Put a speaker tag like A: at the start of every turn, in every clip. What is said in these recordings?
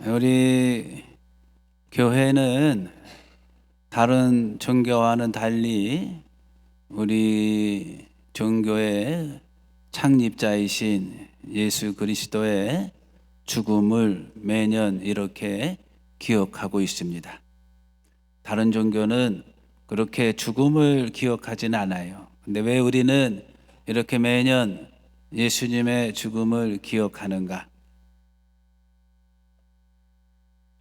A: 우리 교회는 다른 종교와는 달리 우리 종교의 창립자이신 예수 그리스도의 죽음을 매년 이렇게 기억하고 있습니다. 다른 종교는 그렇게 죽음을 기억하지는 않아요. 근데 왜 우리는 이렇게 매년 예수님의 죽음을 기억하는가?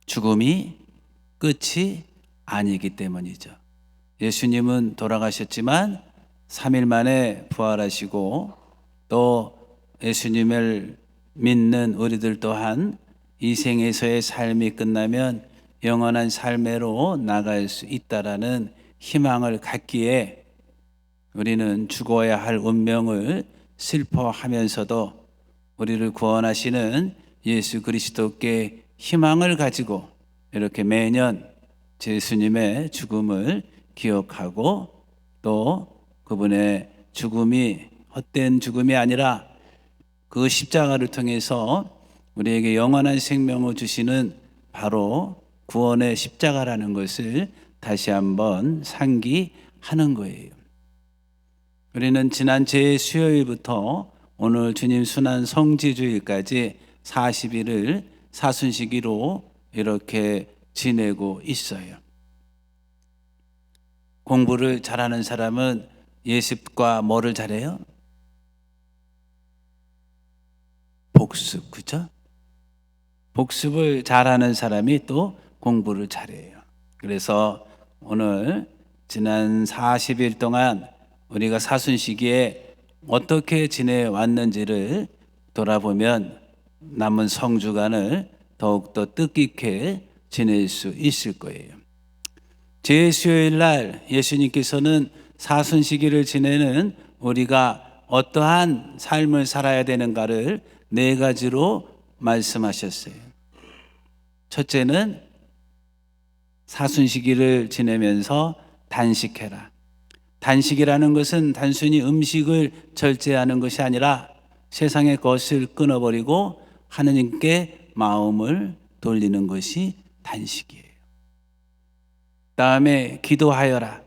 A: 죽음이 끝이 아니기 때문이죠. 예수님은 돌아가셨지만 3일 만에 부활하시고 또 예수님을 믿는 우리들 또한 이 생에서의 삶이 끝나면 영원한 삶으로 나갈 수 있다라는 희망을 갖기에 우리는 죽어야 할 운명을 슬퍼하면서도 우리를 구원하시는 예수 그리스도께 희망을 가지고 이렇게 매년 예수님의 죽음을 기억하고 또 그분의 죽음이 헛된 죽음이 아니라 그 십자가를 통해서 우리에게 영원한 생명을 주시는 바로 구원의 십자가라는 것을 다시 한번 상기하는 거예요. 우리는 지난 제 수요일부터 오늘 주님 순환 성지주일까지 40일을 사순시기로 이렇게 지내고 있어요. 공부를 잘하는 사람은 예습과 뭐를 잘해요? 복습, 그죠? 복습을 잘하는 사람이 또 공부를 잘해요. 그래서 오늘 지난 40일 동안 우리가 사순시기에 어떻게 지내왔는지를 돌아보면 남은 성주간을 더욱더 뜻깊게 지낼 수 있을 거예요. 제 수요일 날 예수님께서는 사순시기를 지내는 우리가 어떠한 삶을 살아야 되는가를 4가지로 말씀하셨어요. 첫째는 사순시기를 지내면서 단식해라. 단식이라는 것은 단순히 음식을 절제하는 것이 아니라 세상의 것을 끊어버리고 하느님께 마음을 돌리는 것이 단식이에요. 다음에 기도하여라.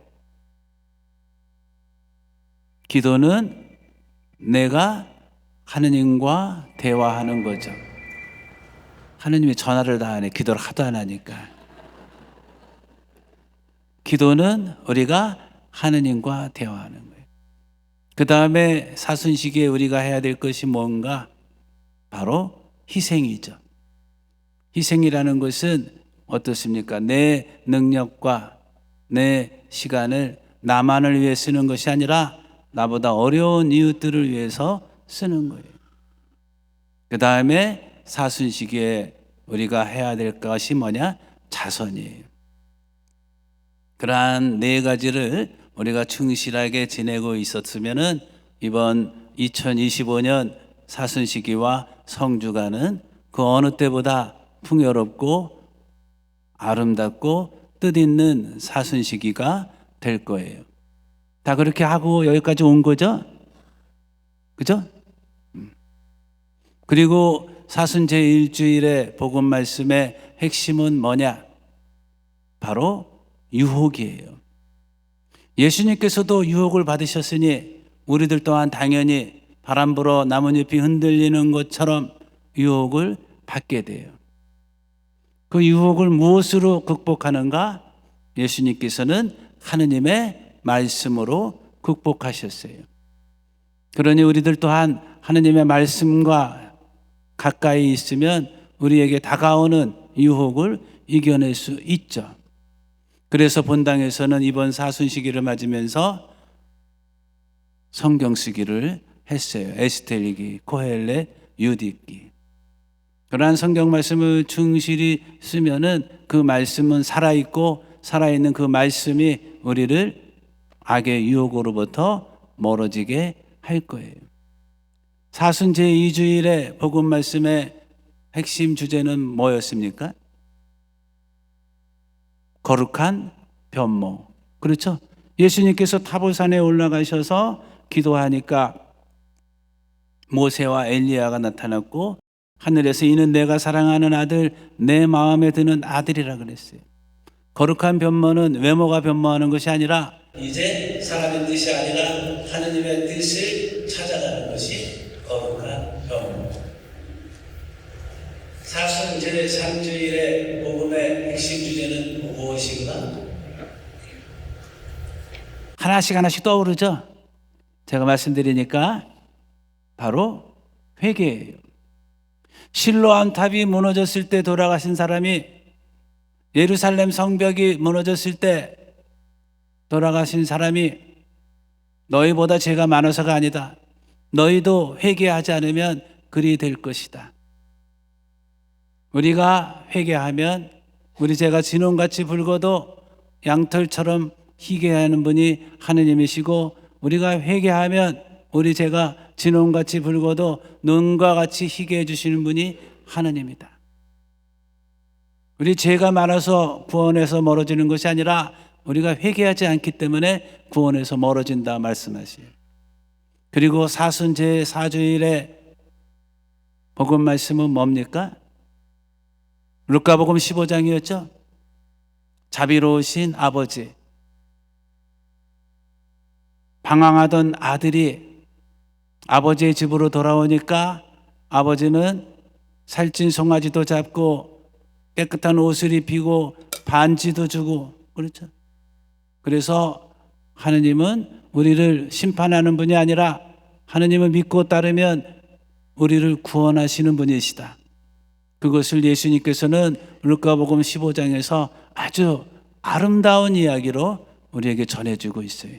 A: 기도는 내가 하느님과 대화하는 거죠. 하느님이 전화를 다 하네. 기도를 하도 안 하니까. 기도는 우리가 하느님과 대화하는 거예요. 그 다음에 사순시기에 우리가 해야 될 것이 뭔가? 바로 희생이죠. 희생이라는 것은 어떻습니까? 내 능력과 내 시간을 나만을 위해 쓰는 것이 아니라 나보다 어려운 이웃들을 위해서 쓰는 거예요. 그 다음에 사순시기에 우리가 해야 될 것이 뭐냐? 자선이에요. 그러한 4가지를 우리가 충실하게 지내고 있었으면은 이번 2025년 사순시기와 성주간은 그 어느 때보다 풍요롭고 아름답고 뜻있는 사순시기가 될 거예요. 다 그렇게 하고 여기까지 온 거죠? 그죠? 그리고 사순 제1주일의 복음 말씀의 핵심은 뭐냐? 바로 유혹이에요. 예수님께서도 유혹을 받으셨으니 우리들 또한 당연히 바람 불어 나뭇잎이 흔들리는 것처럼 유혹을 받게 돼요. 그 유혹을 무엇으로 극복하는가? 예수님께서는 하느님의 말씀으로 극복하셨어요. 그러니 우리들 또한 하느님의 말씀과 가까이 있으면 우리에게 다가오는 유혹을 이겨낼 수 있죠. 그래서 본당에서는 이번 사순시기를 맞으면서 성경 쓰기를 했어요. 에스텔 읽기, 코헬렛, 윷 읽기. 그러한 성경 말씀을 충실히 쓰면은 그 말씀은 살아있고 살아있는 그 말씀이 우리를 악의 유혹으로부터 멀어지게 할 거예요. 사순 제2주일의 복음 말씀의 핵심 주제는 뭐였습니까? 거룩한 변모. 그렇죠? 예수님께서 타보산에 올라가셔서 기도하니까 모세와 엘리야가 나타났고 하늘에서 이는 내가 사랑하는 아들, 내 마음에 드는 아들이라 그랬어요. 거룩한 변모는 외모가 변모하는 것이 아니라 이제 사람의 뜻이 아니라 하느님의 뜻을 찾아가는 것이 거룩한 변모. 사순 제3주일의 복음의 핵심 주제는 무엇인가? 하나씩 떠오르죠? 제가 말씀드리니까 바로 회개예요. 실로암 탑이 무너졌을 때 돌아가신 사람이, 예루살렘 성벽이 무너졌을 때 돌아가신 사람이 너희보다 죄가 많아서가 아니다. 너희도 회개하지 않으면 그리 될 것이다. 우리가 회개하면 우리 죄가 진홍같이 붉어도 양털처럼 희게 하는 분이 하느님이시고, 우리가 회개하면 우리 죄가 진홍같이 붉어도 눈과 같이 희게 해주시는 분이 하느님이다. 우리 죄가 많아서 구원에서 멀어지는 것이 아니라 우리가 회개하지 않기 때문에 구원에서 멀어진다 말씀하시요. 그리고 사순 제4주일의 복음 말씀은 뭡니까? 루카복음 15장이었죠. 자비로우신 아버지, 방황하던 아들이 아버지의 집으로 돌아오니까 아버지는 살찐 송아지도 잡고 깨끗한 옷을 입히고 반지도 주고, 그렇죠? 그래서 하느님은 우리를 심판하는 분이 아니라 하느님을 믿고 따르면 우리를 구원하시는 분이시다. 그것을 예수님께서는 루카복음 15장에서 아주 아름다운 이야기로 우리에게 전해주고 있어요.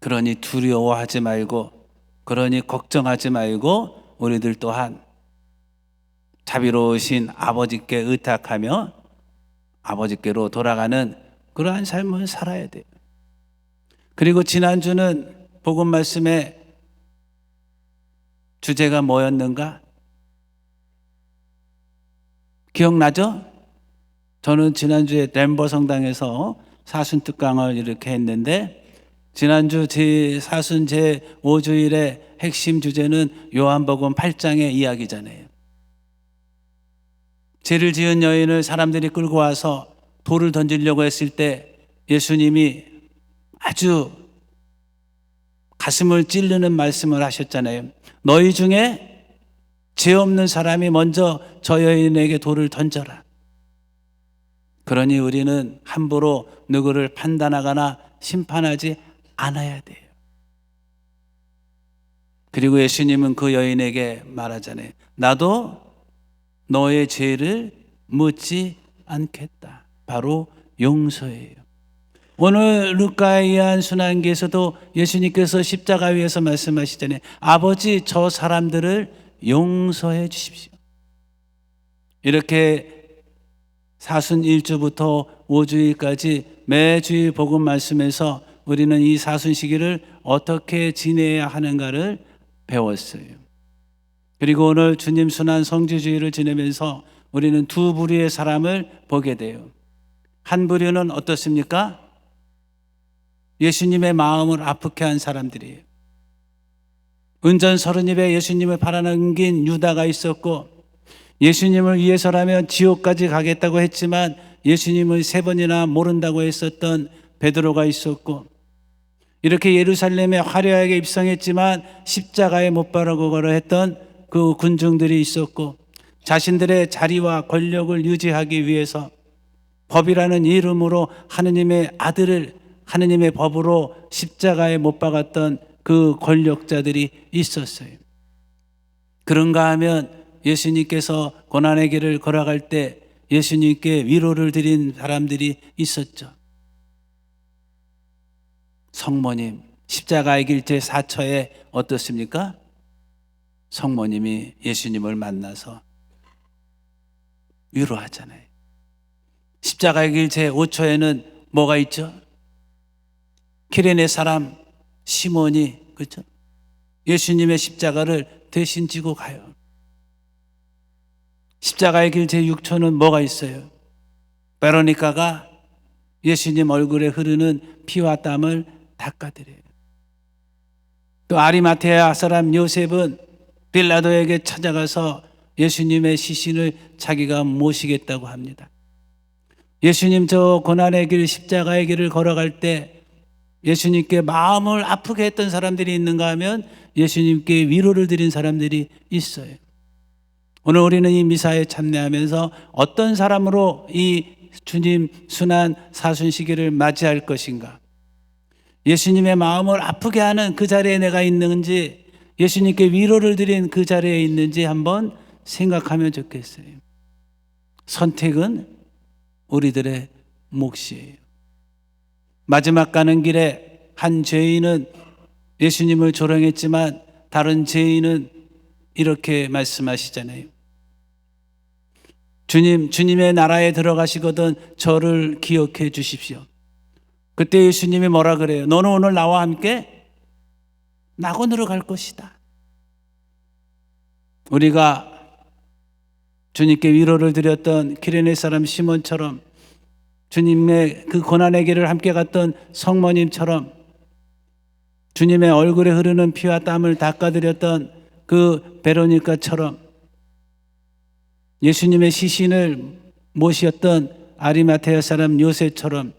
A: 그러니 두려워하지 말고, 그러니 걱정하지 말고 우리들 또한 자비로우신 아버지께 의탁하며 아버지께로 돌아가는 그러한 삶을 살아야 돼요. 그리고 지난주는 복음 말씀의 주제가 뭐였는가? 기억나죠? 저는 지난주에 덴버 성당에서 사순 특강을 이렇게 했는데, 지난주 사순 제5주일의 핵심 주제는 요한복음 8장의 이야기잖아요. 죄를 지은 여인을 사람들이 끌고 와서 돌을 던지려고 했을 때 예수님이 아주 가슴을 찌르는 말씀을 하셨잖아요. 너희 중에 죄 없는 사람이 먼저 저 여인에게 돌을 던져라. 그러니 우리는 함부로 누구를 판단하거나 심판하지 않아야 돼요. 그리고 예수님은 그 여인에게 말하잖아요. 나도 너의 죄를 묻지 않겠다. 바로 용서예요. 오늘 루카에 의한 순환기에서도 예수님께서 십자가 위에서 말씀하시잖아요. 아버지, 저 사람들을 용서해 주십시오. 이렇게 사순 1주부터 5주일까지 매주일 복음 말씀에서 우리는 이 사순 시기를 어떻게 지내야 하는가를 배웠어요. 그리고 오늘 주님 순환 성지주의를 지내면서 우리는 두 부류의 사람을 보게 돼요. 한 부류는 어떻습니까? 예수님의 마음을 아프게 한 사람들이에요. 은전 30입에 예수님을 팔아넘긴 유다가 있었고, 예수님을 위해서라면 지옥까지 가겠다고 했지만 예수님을 3번이나 모른다고 했었던 베드로가 있었고, 이렇게 예루살렘에 화려하게 입성했지만 십자가에 못 박으려 했던 그 군중들이 있었고, 자신들의 자리와 권력을 유지하기 위해서 법이라는 이름으로 하느님의 아들을 하느님의 법으로 십자가에 못 박았던 그 권력자들이 있었어요. 그런가 하면 예수님께서 고난의 길을 걸어갈 때 예수님께 위로를 드린 사람들이 있었죠. 성모님, 십자가의 길 제4처에 어떻습니까? 성모님이 예수님을 만나서 위로하잖아요. 십자가의 길 제5처에는 뭐가 있죠? 키레네 사람 시몬이, 그렇죠? 예수님의 십자가를 대신 지고 가요. 십자가의 길 제6처는 뭐가 있어요? 베로니카가 예수님 얼굴에 흐르는 피와 땀을 닦아드려요. 또 아리마테아 사람 요셉은 빌라도에게 찾아가서 예수님의 시신을 자기가 모시겠다고 합니다. 예수님 저 고난의 길, 십자가의 길을 걸어갈 때 예수님께 마음을 아프게 했던 사람들이 있는가 하면 예수님께 위로를 드린 사람들이 있어요. 오늘 우리는 이 미사에 참여하면서 어떤 사람으로 이 주님 순환 사순 시기를 맞이할 것인가? 예수님의 마음을 아프게 하는 그 자리에 내가 있는지, 예수님께 위로를 드린 그 자리에 있는지 한번 생각하면 좋겠어요. 선택은 우리들의 몫이에요. 마지막 가는 길에 한 죄인은 예수님을 조롱했지만 다른 죄인은 이렇게 말씀하시잖아요. 주님의 나라에 들어가시거든 저를 기억해 주십시오. 그때 예수님이 뭐라 그래요? 너는 오늘 나와 함께 낙원으로 갈 것이다. 우리가 주님께 위로를 드렸던 기레네 사람 시몬처럼, 주님의 그 고난의 길을 함께 갔던 성모님처럼, 주님의 얼굴에 흐르는 피와 땀을 닦아드렸던 그 베로니카처럼, 예수님의 시신을 모셨던 아리마테아 사람 요셉처럼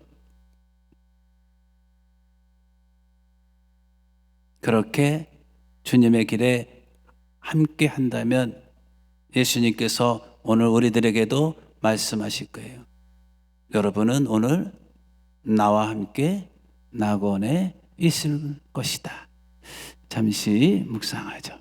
A: 그렇게 주님의 길에 함께 한다면 예수님께서 오늘 우리들에게도 말씀하실 거예요. 여러분은 오늘 나와 함께 낙원에 있을 것이다. 잠시 묵상하죠.